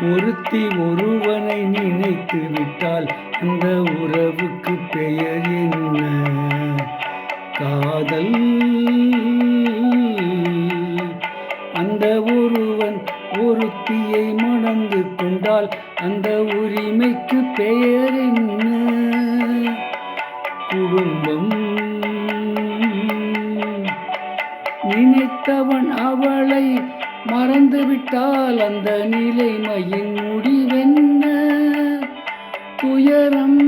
ஒருத்தி ஒருவனை நினைத்து விட்டால் அந்த உறவுக்கு பெயர் என்ன? காதல். அந்த ஒருவன் ஒருத்தியை மணந்து கொண்டால் அந்த உரிமைக்கு பெயர் என்ன? குடும்பம். நினைத்தவன் அவளை மறந்துவிட்டால் அந்த நிலைமையின் முடிவென்ன? துயரம்.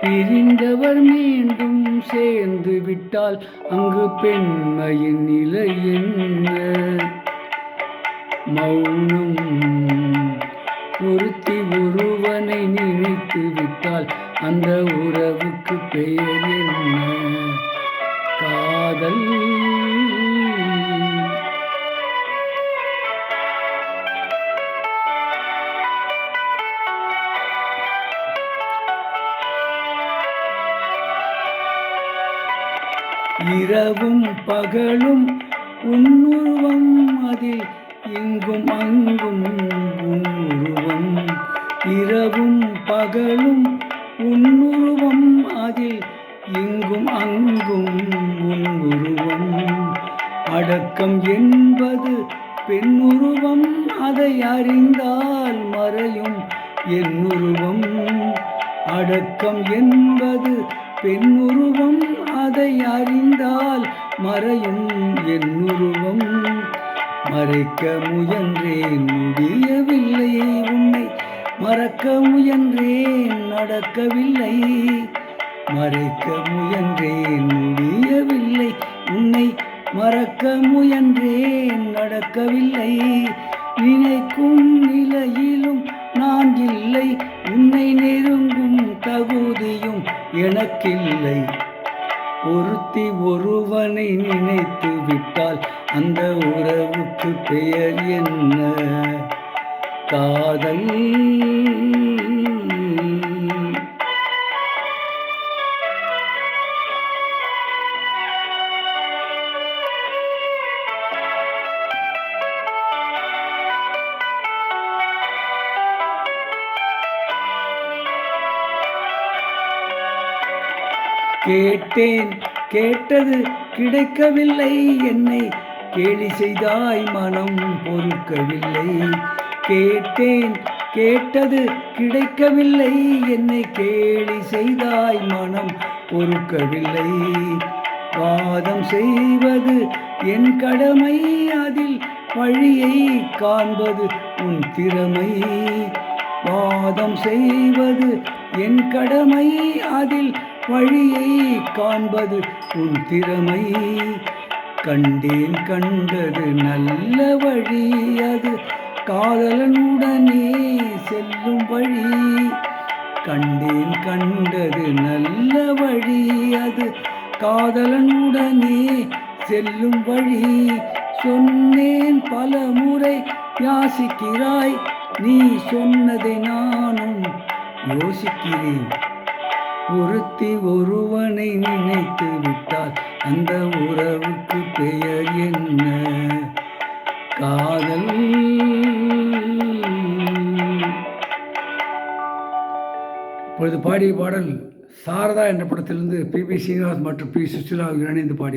பிரிந்தவர் மீண்டும் சேர்ந்து விட்டால் அங்கு பெண்மையின் நிலை என்ன? மௌனம். ஒருத்தி ஒருவனை நினைத்து விட்டால் அந்த உறவுக்கு பெயர் என்ன? காதல். இரவும் பகலும் உன்னுருவம், அதில் இங்கும் அங்கும் உன்னுருவம். இரவும் பகலும் உன்னுருவம், அதில் இங்கும் அங்கும் உன்னுருவம். அடக்கம் என்பது பெண்ணுருவம், அதை அறிந்தால் மறையும் என்னுருவம். அடக்கம் என்பது பெண்ணுருவம், அதை அறிந்தால் மறையும் என்னுருவம். மறைக்க முயன்றேன் முடியவில்லை, உன்னை மறக்க முயன்றேன் நடக்கவில்லை. மறைக்க முயன்றேன் முடியவில்லை, உன்னை மறக்க முயன்றேன் நடக்கவில்லை. நினைக்கும் நிலையிலும் நான் இல்லை, உன்னை நெருங்கும் தகுதியும் எனக்கில்லை. ஒருத்தி ஒருவனை நினைத்து விட்டால் அந்த உறவுக்கு பெயர் என்ன? காதல். கேட்டேன் கேட்டது கிடைக்கவில்லை, என்னை கேலி செய்தாய் மனம் பொறுக்கவில்லை. கேட்டேன் கேட்டது கிடைக்கவில்லை, என்னை கேலி செய்தாய் மனம் பொறுக்கவில்லை. வாதம் செய்வது என் கடமை, அதில் வழியை காண்பது உன் திறமை. வாதம் செய்வது என் கடமை, அதில் வழியை காண்பது உன் திறமை. கண்டேன் கண்டது நல்ல வழி, அது காதலனுடனே செல்லும் வழி. கண்டேன் கண்டது நல்ல வழி, அது காதலனுடனே செல்லும் வழி. சொன்னேன் பல முறை யாசிக்கிறாய், நீ சொன்னதை நானும் யோசிக்கிறேன். ஒருத்தி ஒருவனை நினைத்து விட்டால் அந்த உறவுக்கு பெயர் என்ன? காதல். இப்பொழுது பாடிய பாடல் சாரதா என்ற படத்திலிருந்து பி.பி. ஸ்ரீனிவாஸ் மற்றும் பி. சுசிலா இணைந்து பாடிய